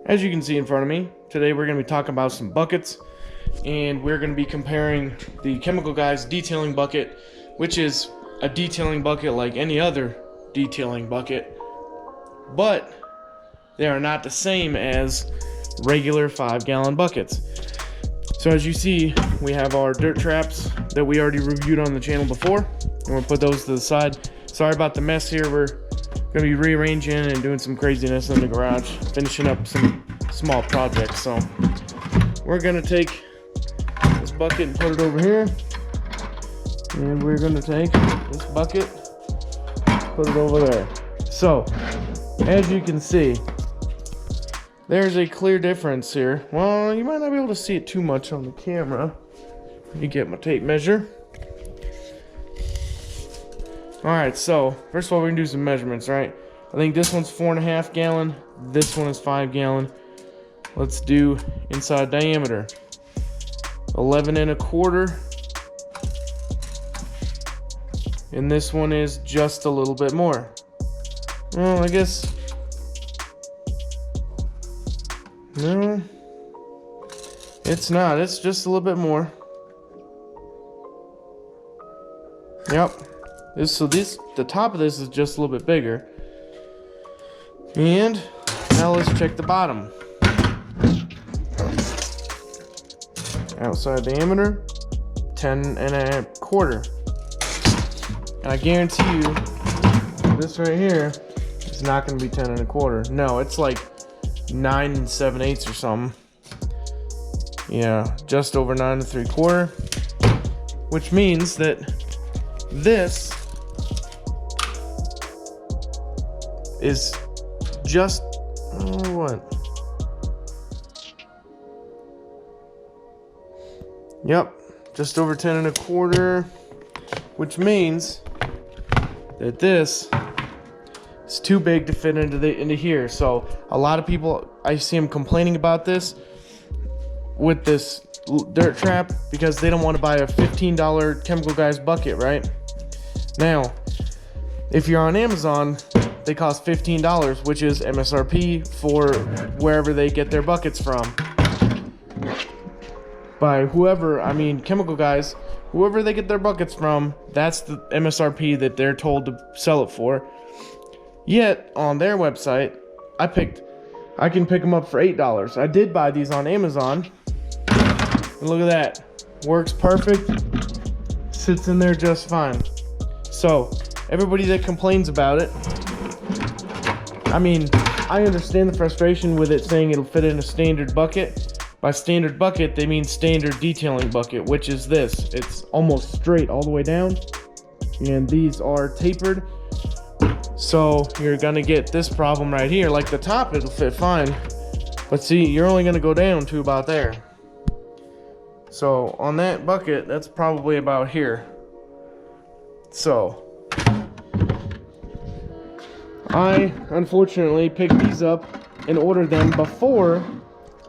As you can see in front of me, today we're going to be talking about some buckets, and we're going to be comparing the Chemical Guys detailing bucket, which is a detailing bucket like any other detailing bucket, but they are not the same as regular 5-gallon buckets. So as you see, we have our dirt traps that we already reviewed on the channel before, and we'll put those to the side. Sorry about the mess here. We're going to be rearranging and doing some craziness in the garage, finishing up some small projects. So we're going to take this bucket and put it over here, and we're going to take this bucket, put it over there. So as you can see, there's a clear difference here. Well, you might not be able to see it too much on the camera. Let me get my tape measure. Alright, so first of all, we're gonna do some measurements, right? I think this one's 4.5 gallon, this one is 5 gallon. Let's do inside diameter. 11.25. And this one is just a little bit more. Well, I guess. No, it's not. It's just a little bit more. Yep. The top of this is just a little bit bigger. And now let's check the bottom. Outside diameter, 10.25. And I guarantee you, this right here is not going to be 10.25. No, it's like 9 7/8 or something. Yeah, just over 9 3/4, which means that this is just what? Yep, just over 10.25, which means that this it's too big to fit into here. So a lot of people, I see them complaining about this with this dirt trap because they don't want to buy a $15 Chemical Guys bucket, right? Now, if you're on Amazon, they cost $15, which is MSRP for wherever they get their buckets from. By whoever, I mean Chemical Guys, whoever they get their buckets from, that's the MSRP that they're told to sell it for. Yet on their website, I can pick them up for $8. I did buy these on Amazon. And look at that. Works perfect. Sits in there just fine. So, everybody that complains about it, I mean, I understand the frustration with it saying it'll fit in a standard bucket. By standard bucket, they mean standard detailing bucket, which is this. It's almost straight all the way down. And these are tapered. So you're gonna get this problem right here. Like the top, it'll fit fine, but see, you're only gonna go down to about there. So on that bucket, that's probably about here. So I unfortunately picked these up and ordered them before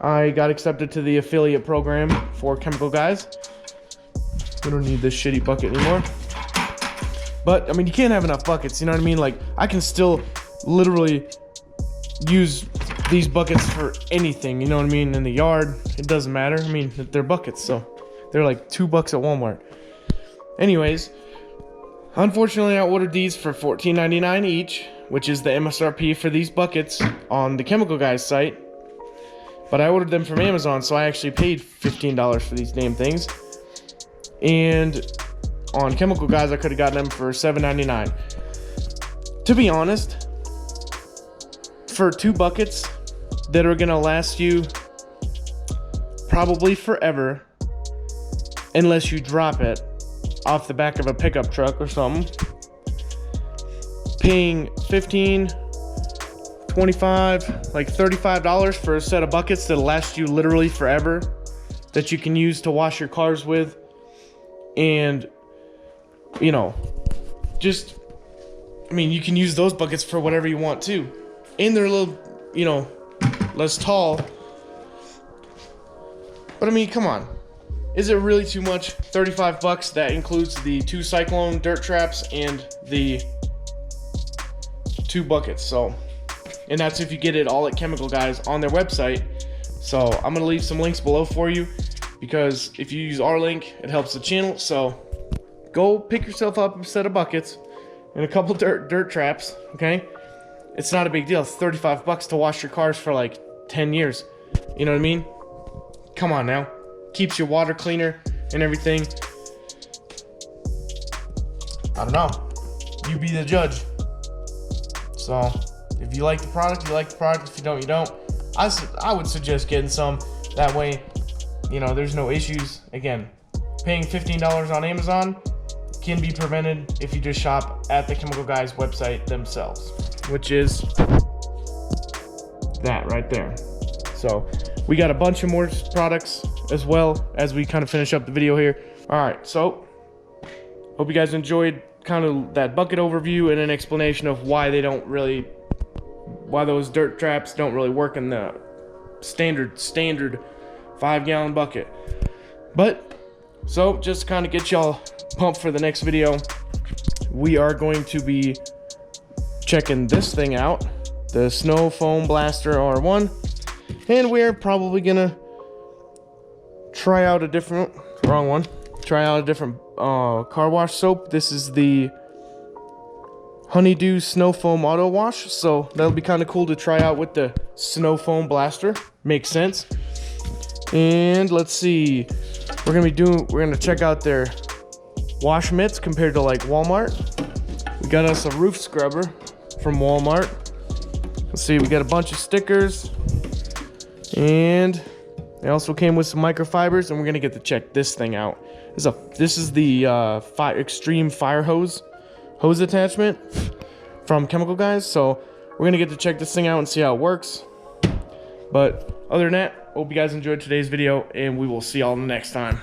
I got accepted to the affiliate program for Chemical Guys. We don't need this shitty bucket anymore. But, I mean, you can't have enough buckets, you know what I mean? Like, I can still literally use these buckets for anything, you know what I mean? In the yard, it doesn't matter. I mean, they're buckets, so they're like $2 at Walmart. Anyways, unfortunately, I ordered these for $14.99 each, which is the MSRP for these buckets on the Chemical Guys site. But I ordered them from Amazon, so I actually paid $15 for these damn things. And on Chemical Guys, I could have gotten them for $7.99. To be honest, for 2 buckets that are gonna last you probably forever, unless you drop it off the back of a pickup truck or something, paying $15, $25, like $35 for a set of buckets that'll last you literally forever, that you can use to wash your cars with, and you know, just, I mean, you can use those buckets for whatever you want too. And they're a little, you know, less tall. But I mean, come on. Is it really too much? $35, that includes the 2 Cyclone dirt traps and the 2 buckets. So and that's if you get it all at Chemical Guys on their website. So I'm gonna leave some links below for you, because if you use our link, it helps the channel. So go pick yourself up a set of buckets and a couple dirt traps, okay? It's not a big deal. It's 35 bucks to wash your cars for like 10 years. You know what I mean? Come on now. Keeps your water cleaner and everything. I don't know. You be the judge. So if you like the product, you like the product. If you don't, you don't. I would suggest getting some. That way, you know, there's no issues. Again, paying $15 on Amazon can be prevented if you just shop at the Chemical Guys website themselves, which is that right there. So we got a bunch of more products as well as we kind of finish up the video here. All right, so hope you guys enjoyed kind of that bucket overview and an explanation of why those dirt traps don't really work in the standard 5-gallon bucket. But so just kind of get y'all pumped for the next video, we are going to be checking this thing out, the Snow Foam Blaster R1, and we're probably gonna try out a different car wash soap. This is the Honeydew Snow Foam Auto Wash, so that'll be kind of cool to try out with the Snow Foam Blaster. Makes sense. And let's see, we're gonna check out their wash mitts compared to like Walmart. We got us a roof scrubber from Walmart. Let's see, we got a bunch of stickers, and they also came with some microfibers, and we're gonna get to check this thing out. This is the extreme fire hose attachment from Chemical Guys. So we're gonna get to check this thing out and see how it works. But other than that, hope you guys enjoyed today's video, and we will see y'all next time.